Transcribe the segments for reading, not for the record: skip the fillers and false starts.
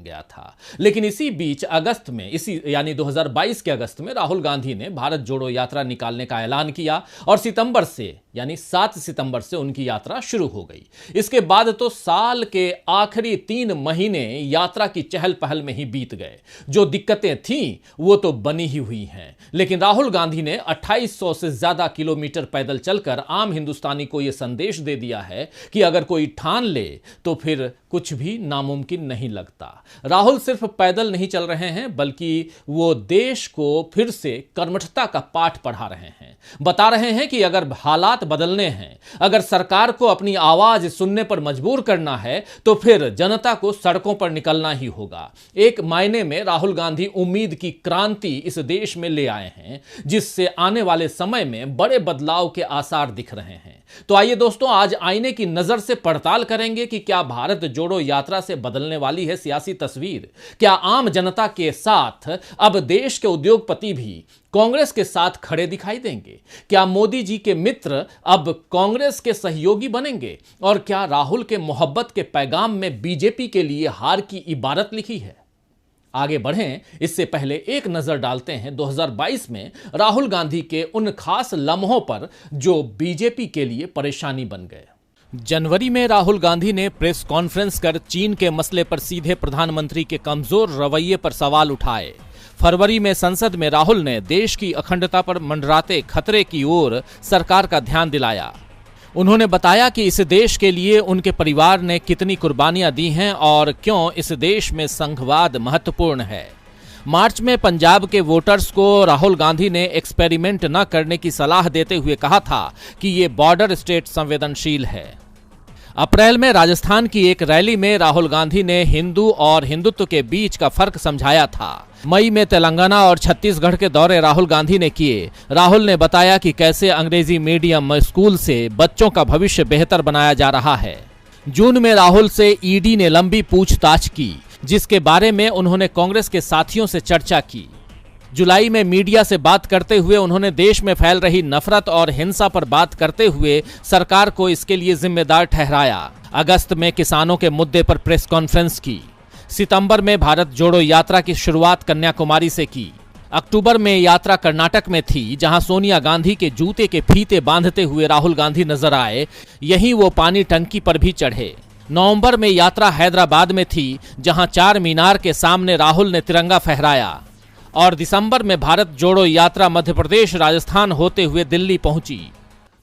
गया था। लेकिन इसी बीच अगस्त में, इसी यानी 2022 के अगस्त में राहुल गांधी ने भारत जोड़ो यात्रा निकालने का ऐलान किया और सितंबर से यानी 7 सितंबर से उनकी यात्रा शुरू हो गई। इसके बाद तो साल के आखिरी 3 महीने यात्रा की चहल पहल में ही बीत गए। जो दिक्कतें थीं वो तो बनी ही हुई हैं, लेकिन राहुल गांधी ने 2800 से ज्यादा किलोमीटर पैदल चलकर आम हिंदुस्तानी को यह संदेश दे दिया है कि अगर कोई ठान ले तो फिर कुछ भी नामुमकिन नहीं लगता। राहुल सिर्फ पैदल नहीं चल रहे हैं, बल्कि वो देश को फिर से कर्मठता का पाठ पढ़ा रहे हैं। बता रहे हैं कि अगर हालात बदलने हैं, अगर सरकार को अपनी आवाज सुनने पर मजबूर करना है, तो फिर जनता को सड़कों पर निकलना ही होगा। एक मायने में राहुल गांधी उम्मीद की क्रांति इस देश में ले आए हैं, जिससे आने वाले समय में बड़े बदलाव के आसार दिख रहे हैं। तो आइए दोस्तों, आज आईने की नजर से पड़ताल करेंगे कि क्या भारत जोड़ो यात्रा से बदलने वाली है सियासी तस्वीर। क्या आम जनता के साथ अब देश के उद्योगपति भी कांग्रेस के साथ खड़े दिखाई देंगे? क्या मोदी जी के मित्र अब कांग्रेस के सहयोगी बनेंगे? और क्या राहुल के मोहब्बत के पैगाम में बीजेपी के लिए हार की इबारत लिखी है? आगे बढ़ें इससे पहले एक नजर डालते हैं 2022 में राहुल गांधी के उन खास लम्हों पर जो बीजेपी के लिए परेशानी बन गए। जनवरी में राहुल गांधी ने प्रेस कॉन्फ्रेंस कर चीन के मसले पर सीधे प्रधानमंत्री के कमजोर रवैये पर सवाल उठाए। फरवरी में संसद में राहुल ने देश की अखंडता पर मंडराते खतरे की ओर सरकार का ध्यान दिलाया। उन्होंने बताया कि इस देश के लिए उनके परिवार ने कितनी कुर्बानियां दी हैं और क्यों इस देश में संघवाद महत्वपूर्ण है। मार्च में पंजाब के वोटर्स को राहुल गांधी ने एक्सपेरिमेंट न करने की सलाह देते हुए कहा था कि ये बॉर्डर स्टेट संवेदनशील है। अप्रैल में राजस्थान की एक रैली में राहुल गांधी ने हिंदू और हिंदुत्व के बीच का फर्क समझाया था। मई में तेलंगाना और छत्तीसगढ़ के दौरे राहुल गांधी ने किए। राहुल ने बताया कि कैसे अंग्रेजी मीडियम स्कूल से बच्चों का भविष्य बेहतर बनाया जा रहा है। जून में राहुल से ईडी ने लंबी पूछताछ की, जिसके बारे में उन्होंने कांग्रेस के साथियों से चर्चा की। जुलाई में मीडिया से बात करते हुए उन्होंने देश में फैल रही नफरत और हिंसा पर बात करते हुए सरकार को इसके लिए जिम्मेदार ठहराया। अगस्त में किसानों के मुद्दे पर प्रेस कॉन्फ्रेंस की। सितंबर में भारत जोड़ो यात्रा की शुरुआत कन्याकुमारी से की। अक्टूबर में यात्रा कर्नाटक में थी, जहां सोनिया गांधी के जूते के फीते बांधते हुए राहुल गांधी नजर आए। यहीं वो पानी टंकी पर भी चढ़े। नवंबर में यात्रा हैदराबाद में थी, जहां चार मीनार के सामने राहुल ने तिरंगा फहराया। और दिसंबर में भारत जोड़ो यात्रा मध्य प्रदेश, राजस्थान होते हुए दिल्ली पहुंची।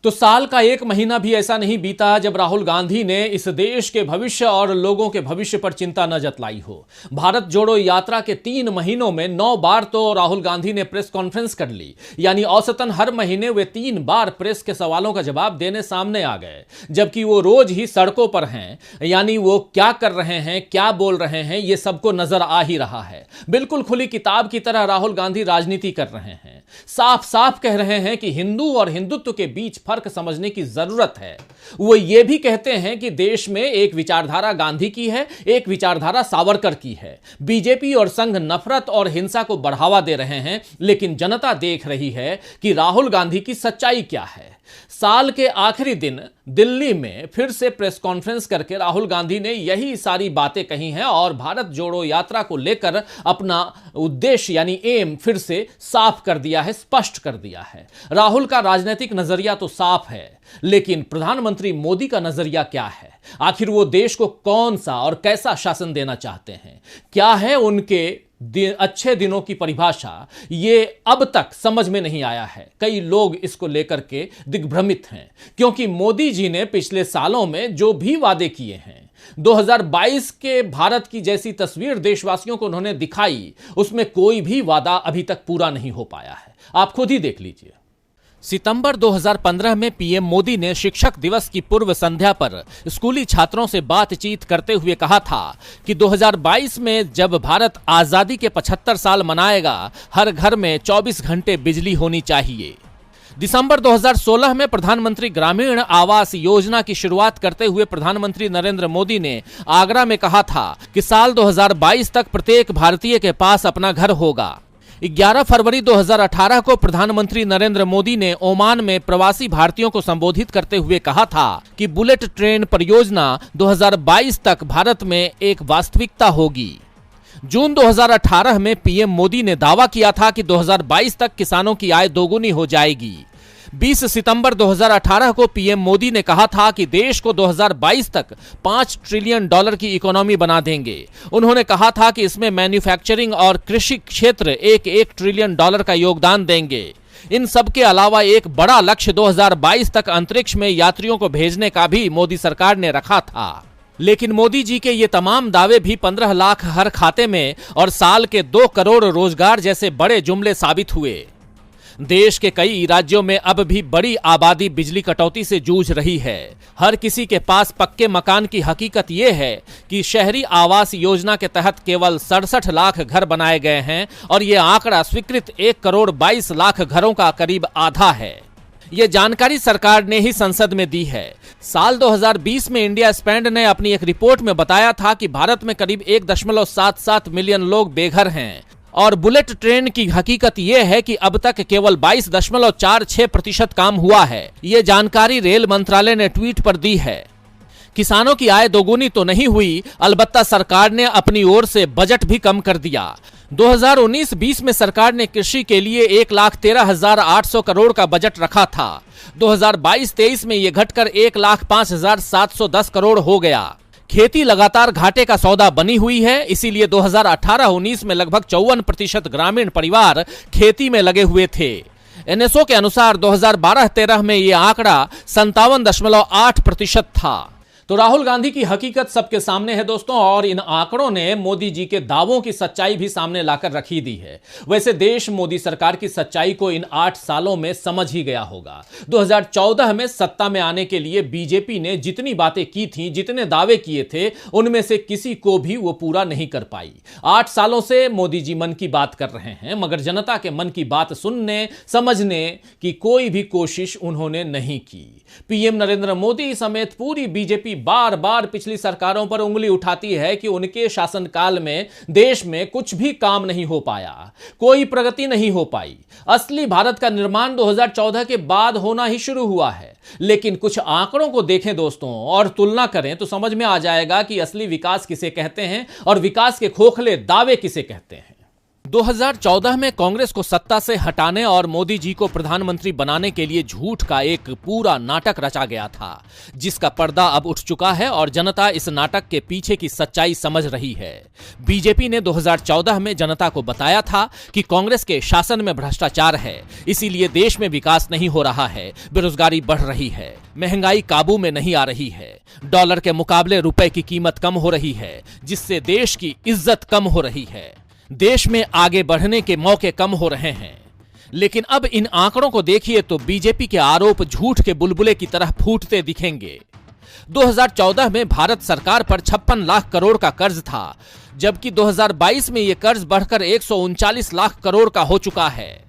तो साल का 1 महीना भी ऐसा नहीं बीता जब राहुल गांधी ने इस देश के भविष्य और लोगों के भविष्य पर चिंता न जतलाई हो। भारत जोड़ो यात्रा के 3 महीनों में 9 बार तो राहुल गांधी ने प्रेस कॉन्फ्रेंस कर ली, यानी औसतन हर महीने वे 3 बार प्रेस के सवालों का जवाब देने सामने आ गए, जबकि वो रोज ही सड़कों पर हैं। यानी वो क्या कर रहे हैं, क्या बोल रहे हैं, ये सबको नजर आ ही रहा है। बिल्कुल खुली किताब की तरह राहुल गांधी राजनीति कर रहे हैं। साफ साफ कह रहे हैं कि हिंदू और हिंदुत्व के बीच फर्क समझने की जरूरत है। वो ये भी कहते हैं कि देश में एक विचारधारा गांधी की है, एक विचारधारा सावरकर की है। बीजेपी और संघ नफरत और हिंसा को बढ़ावा दे रहे हैं, लेकिन जनता देख रही है कि राहुल गांधी की सच्चाई क्या है। साल के आखिरी दिन दिल्ली में फिर से प्रेस कॉन्फ्रेंस करके राहुल गांधी ने यही सारी बातें कही हैं और भारत जोड़ो यात्रा को लेकर अपना उद्देश्य यानी एम फिर से साफ कर दिया है, स्पष्ट कर दिया है। राहुल का राजनीतिक नजरिया तो साफ है, लेकिन प्रधानमंत्री मोदी का नजरिया क्या है? आखिर वो देश को कौन सा और कैसा शासन देना चाहते हैं? क्या है उनके अच्छे दिनों की परिभाषा? ये अब तक समझ में नहीं आया है। कई लोग इसको लेकर के दिग्भ्रमित हैं, क्योंकि मोदी जी ने पिछले सालों में जो भी वादे किए हैं, 2022 के भारत की जैसी तस्वीर देशवासियों को उन्होंने दिखाई, उसमें कोई भी वादा अभी तक पूरा नहीं हो पाया है। आप खुद ही देख लीजिए। सितंबर 2015 में पीएम मोदी ने शिक्षक दिवस की पूर्व संध्या पर स्कूली छात्रों से बातचीत करते हुए कहा था कि 2022 में जब भारत आजादी के 75 साल मनाएगा, हर घर में 24 घंटे बिजली होनी चाहिए। दिसंबर 2016 में प्रधानमंत्री ग्रामीण आवास योजना की शुरुआत करते हुए प्रधानमंत्री नरेंद्र मोदी ने आगरा में कहा था कि साल 2022 तक प्रत्येक भारतीय के पास अपना घर होगा। 11 फरवरी 2018 को प्रधानमंत्री नरेंद्र मोदी ने ओमान में प्रवासी भारतीयों को संबोधित करते हुए कहा था कि बुलेट ट्रेन परियोजना 2022 तक भारत में एक वास्तविकता होगी। जून 2018 में पीएम मोदी ने दावा किया था कि 2022 तक किसानों की आय दोगुनी हो जाएगी। 20 सितंबर 2018 को पीएम मोदी ने कहा था कि देश को 2022 तक $5 ट्रिलियन की इकोनॉमी बना देंगे। उन्होंने कहा था कि इसमें मैन्युफैक्चरिंग और कृषि क्षेत्र $1 ट्रिलियन का योगदान देंगे। इन सब के अलावा एक बड़ा लक्ष्य 2022 तक अंतरिक्ष में यात्रियों को भेजने का भी मोदी सरकार ने रखा था। लेकिन मोदी जी के ये तमाम दावे भी 15 लाख हर खाते में और साल के 2 करोड़ रोजगार जैसे बड़े जुमले साबित हुए। देश के कई राज्यों में अब भी बड़ी आबादी बिजली कटौती से जूझ रही है। हर किसी के पास पक्के मकान की हकीकत यह है कि शहरी आवास योजना के तहत केवल 67 लाख घर बनाए गए हैं और यह आंकड़ा स्वीकृत 1 करोड़ 22 लाख घरों का करीब आधा है। ये जानकारी सरकार ने ही संसद में दी है। साल 2020 में इंडिया स्पैंड ने अपनी एक रिपोर्ट में बताया था कि भारत में करीब 1.77 मिलियन लोग बेघर हैं और बुलेट ट्रेन की हकीकत यह है कि अब तक केवल 22.46% काम हुआ है। ये जानकारी रेल मंत्रालय ने ट्वीट पर दी है। किसानों की आय दोगुनी तो नहीं हुई, अलबत्ता सरकार ने अपनी ओर से बजट भी कम कर दिया। 2019-20 में सरकार ने कृषि के लिए 1,13,800 करोड़ का बजट रखा था। 2022-23 में यह घटकर 1,05,710 करोड़ हो गया। खेती लगातार घाटे का सौदा बनी हुई है, इसीलिए 2018-19 में लगभग 54% ग्रामीण परिवार खेती में लगे हुए थे। एनएसओ के अनुसार 2012-13 में यह आंकड़ा 57.8% था। तो राहुल गांधी की हकीकत सबके सामने है दोस्तों, और इन आंकड़ों ने मोदी जी के दावों की सच्चाई भी सामने लाकर रखी दी है। वैसे देश मोदी सरकार की सच्चाई को इन 8 सालों में समझ ही गया होगा। 2014 में सत्ता में आने के लिए बीजेपी ने जितनी बातें की थी, जितने दावे किए थे, उनमें से किसी को भी वो पूरा नहीं कर पाई। 8 सालों से मोदी जी मन की बात कर रहे हैं, मगर जनता के मन की बात सुनने समझने की कोई भी कोशिश उन्होंने नहीं की। पीएम नरेंद्र मोदी समेत पूरी बीजेपी बार बार पिछली सरकारों पर उंगली उठाती है कि उनके शासनकाल में देश में कुछ भी काम नहीं हो पाया, कोई प्रगति नहीं हो पाई। असली भारत का निर्माण 2014 के बाद होना ही शुरू हुआ है। लेकिन कुछ आंकड़ों को देखें दोस्तों और तुलना करें तो समझ में आ जाएगा कि असली विकास किसे कहते हैं और विकास के खोखले दावे किसे कहते हैं। 2014 में कांग्रेस को सत्ता से हटाने और मोदी जी को प्रधानमंत्री बनाने के लिए झूठ का एक पूरा नाटक रचा गया था, जिसका पर्दा अब उठ चुका है और जनता इस नाटक के पीछे की सच्चाई समझ रही है। बीजेपी ने 2014 में जनता को बताया था कि कांग्रेस के शासन में भ्रष्टाचार है, इसीलिए देश में विकास नहीं हो रहा है, बेरोजगारी बढ़ रही है, महंगाई काबू में नहीं आ रही है, डॉलर के मुकाबले रुपए की कीमत कम हो रही है, जिससे देश की इज्जत कम हो रही है, देश में आगे बढ़ने के मौके कम हो रहे हैं। लेकिन अब इन आंकड़ों को देखिए तो बीजेपी के आरोप झूठ के बुलबुले की तरह फूटते दिखेंगे। 2014 में भारत सरकार पर 56 लाख करोड़ का कर्ज था, जबकि 2022 में यह कर्ज बढ़कर 139 लाख करोड़ का हो चुका है।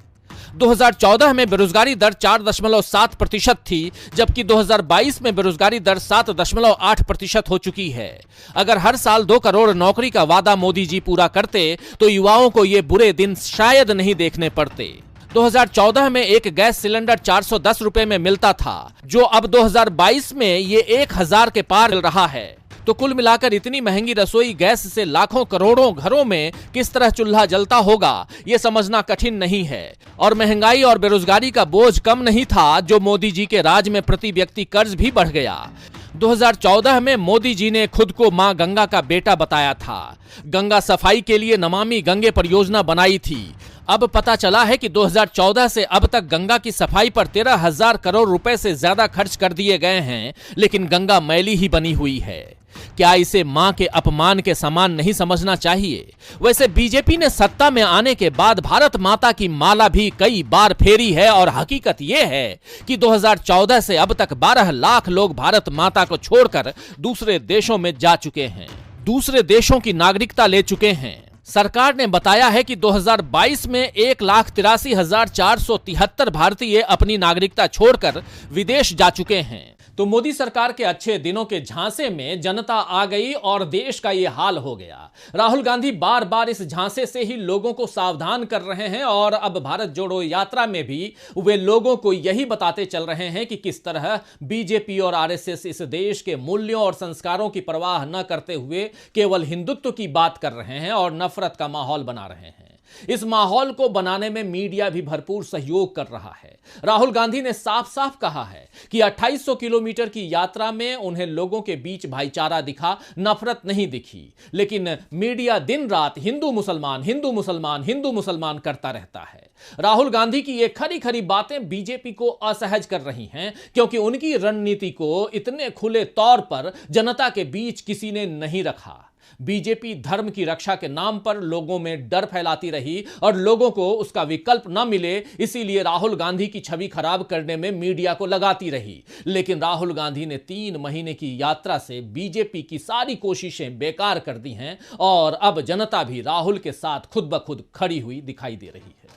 2014 में बेरोजगारी दर 4.7% थी, जबकि 2022 में बेरोजगारी दर 7.8% हो चुकी है। अगर हर साल 2 करोड़ नौकरी का वादा मोदी जी पूरा करते तो युवाओं को ये बुरे दिन शायद नहीं देखने पड़ते। 2014 में एक गैस सिलेंडर 410 रुपए में मिलता था, जो अब 2022 में ये 1000 के पार मिल रहा है। तो कुल मिलाकर इतनी महंगी रसोई गैस से लाखों करोड़ों घरों में किस तरह चूल्हा जलता होगा, ये समझना कठिन नहीं है। और महंगाई और बेरोजगारी का बोझ कम नहीं था, जो मोदी जी के राज में प्रति व्यक्ति कर्ज भी बढ़ गया। 2014 में मोदी जी ने खुद को मां गंगा का बेटा बताया था। गंगा सफाई के लिए नमामि गंगे परियोजना बनाई थी। अब पता चला है कि 2014 से अब तक गंगा की सफाई पर 13,000 करोड़ रुपए से ज्यादा खर्च कर दिए गए हैं, लेकिन गंगा मैली ही बनी हुई है। क्या इसे मां के अपमान के समान नहीं समझना चाहिए? वैसे बीजेपी ने सत्ता में आने के बाद भारत माता की माला भी कई बार फेरी है और हकीकत यह है कि 2014 से अब तक 12 लाख लोग भारत माता को छोड़कर दूसरे देशों में जा चुके हैं, दूसरे देशों की नागरिकता ले चुके हैं। सरकार ने बताया है कि 2022 में 1,83,473 भारतीय अपनी नागरिकता छोड़कर विदेश जा चुके हैं, तो मोदी सरकार के अच्छे दिनों के झांसे में जनता आ गई और देश का यह हाल हो गया। राहुल गांधी बार बार इस झांसे से ही लोगों को सावधान कर रहे हैं और अब भारत जोड़ो यात्रा में भी वे लोगों को यही बताते चल रहे हैं कि किस तरह बीजेपी और आरएसएस इस देश के मूल्यों और संस्कारों की परवाह न करते हुए केवल हिंदुत्व की बात कर रहे हैं और नफरत का माहौल बना रहे हैं। इस माहौल को बनाने में मीडिया भी भरपूर सहयोग कर रहा है। राहुल गांधी ने साफ साफ कहा है कि 2800 किलोमीटर की यात्रा में उन्हें लोगों के बीच भाईचारा दिखा, नफरत नहीं दिखी। लेकिन मीडिया दिन रात हिंदू मुसलमान हिंदू मुसलमान हिंदू मुसलमान करता रहता है। राहुल गांधी की ये खरी खरी बातें बीजेपी को असहज कर रही हैं, क्योंकि उनकी रणनीति को इतने खुले तौर पर जनता के बीच किसी ने नहीं रखा। बीजेपी धर्म की रक्षा के नाम पर लोगों में डर फैलाती रही और लोगों को उसका विकल्प न मिले, इसीलिए राहुल गांधी की छवि खराब करने में मीडिया को लगाती रही। लेकिन राहुल गांधी ने 3 महीने की यात्रा से बीजेपी की सारी कोशिशें बेकार कर दी हैं और अब जनता भी राहुल के साथ खुद ब खुद खड़ी हुई दिखाई दे रही है।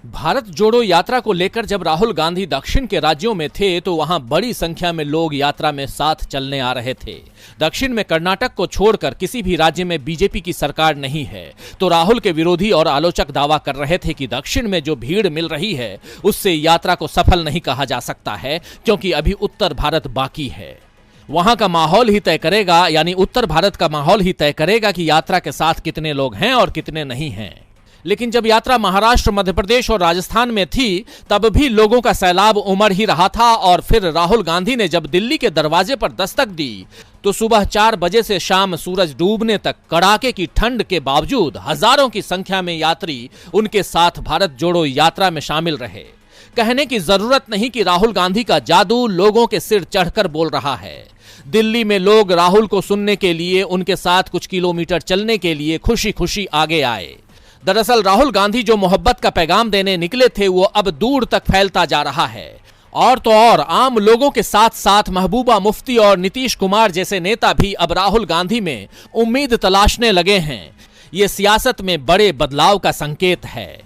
भारत जोड़ो यात्रा को लेकर जब राहुल गांधी दक्षिण के राज्यों में थे तो वहां बड़ी संख्या में लोग यात्रा में साथ चलने आ रहे थे। दक्षिण में कर्नाटक को छोड़कर किसी भी राज्य में बीजेपी की सरकार नहीं है, तो राहुल के विरोधी और आलोचक दावा कर रहे थे कि दक्षिण में जो भीड़ मिल रही है उससे यात्रा को सफल नहीं कहा जा सकता है, क्योंकि अभी उत्तर भारत बाकी है। वहां का माहौल ही तय करेगा, यानी उत्तर भारत का माहौल ही तय करेगा कि यात्रा के साथ कितने लोग हैं और कितने नहीं हैं। लेकिन जब यात्रा महाराष्ट्र, मध्य प्रदेश और राजस्थान में थी तब भी लोगों का सैलाब उमड़ ही रहा था और फिर राहुल गांधी ने जब दिल्ली के दरवाजे पर दस्तक दी तो सुबह 4 बजे से शाम सूरज डूबने तक कड़ाके की ठंड के बावजूद हजारों की संख्या में यात्री उनके साथ भारत जोड़ो यात्रा में शामिल रहे। कहने की जरूरत नहीं कि राहुल गांधी का जादू लोगों के सिर चढ़कर बोल रहा है। दिल्ली में लोग राहुल को सुनने के लिए उनके साथ कुछ किलोमीटर चलने के लिए खुशी खुशी आगे आए। दरअसल राहुल गांधी जो मोहब्बत का पैगाम देने निकले थे वो अब दूर तक फैलता जा रहा है। और तो और आम लोगों के साथ साथ महबूबा मुफ्ती और नीतीश कुमार जैसे नेता भी अब राहुल गांधी में उम्मीद तलाशने लगे हैं। ये सियासत में बड़े बदलाव का संकेत है।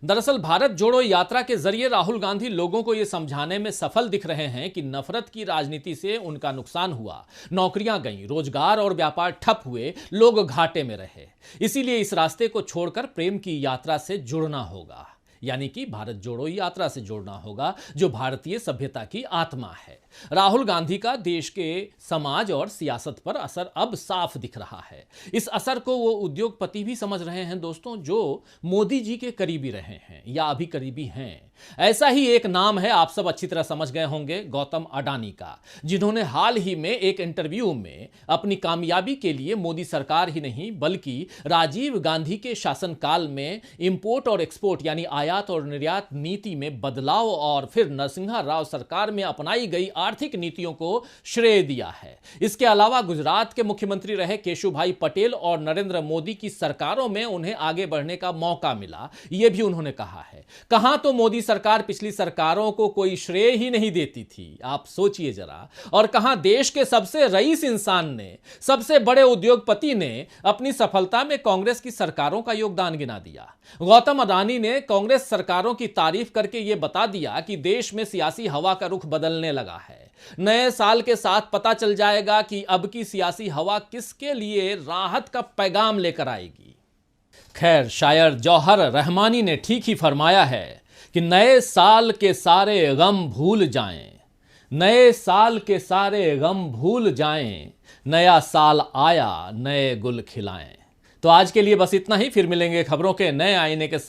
दरअसल भारत जोड़ो यात्रा के जरिए राहुल गांधी लोगों को यह समझाने में सफल दिख रहे हैं कि नफरत की राजनीति से उनका नुकसान हुआ, नौकरियां गईं, रोजगार और व्यापार ठप हुए, लोग घाटे में रहे। इसीलिए इस रास्ते को छोड़कर प्रेम की यात्रा से जुड़ना होगा, यानी कि भारत जोड़ो यात्रा से जुड़ना होगा, जो भारतीय सभ्यता की आत्मा है। राहुल गांधी का देश के समाज और सियासत पर असर अब साफ दिख रहा है। इस असर को वो उद्योगपति भी समझ रहे हैं दोस्तों, जो मोदी जी के करीबी रहे हैं या अभी करीबी हैं। ऐसा ही एक नाम है, आप सब अच्छी तरह समझ गए होंगे, गौतम अडानी का, जिन्होंने हाल ही में एक इंटरव्यू में अपनी कामयाबी के लिए मोदी सरकार ही नहीं बल्कि राजीव गांधी के शासनकाल में इंपोर्ट और एक्सपोर्ट यानी आयात और निर्यात नीति में बदलाव और फिर नरसिम्हा राव सरकार में अपनाई गई आर्थिक नीतियों को श्रेय दिया है। इसके अलावा गुजरात के मुख्यमंत्री रहे केशुभाई पटेल और नरेंद्र मोदी की सरकारों में उन्हें आगे बढ़ने का मौका मिला, यह भी उन्होंने कहा है। कहां तो मोदी सरकार पिछली सरकारों को कोई श्रेय ही नहीं देती थी, आप सोचिए जरा, और कहां देश के सबसे रईस इंसान ने, सबसे बड़े उद्योगपति ने अपनी सफलता में कांग्रेस की सरकारों का योगदान गिना दिया। गौतम अडानी ने कांग्रेस सरकारों की तारीफ करके यह बता दिया कि देश में सियासी हवा का रुख बदलने लगा है। नए साल के साथ पता चल जाएगा कि अब की सियासी हवा किसके लिए राहत का पैगाम लेकर आएगी। खैर, शायर जौहर रहमानी ने ठीक ही फरमाया है कि नए साल के सारे गम भूल जाएं, नए साल के सारे गम भूल जाएं, नया साल आया नए गुल खिलाएं। तो आज के लिए बस इतना ही, फिर मिलेंगे खबरों के नए आईने के साथ।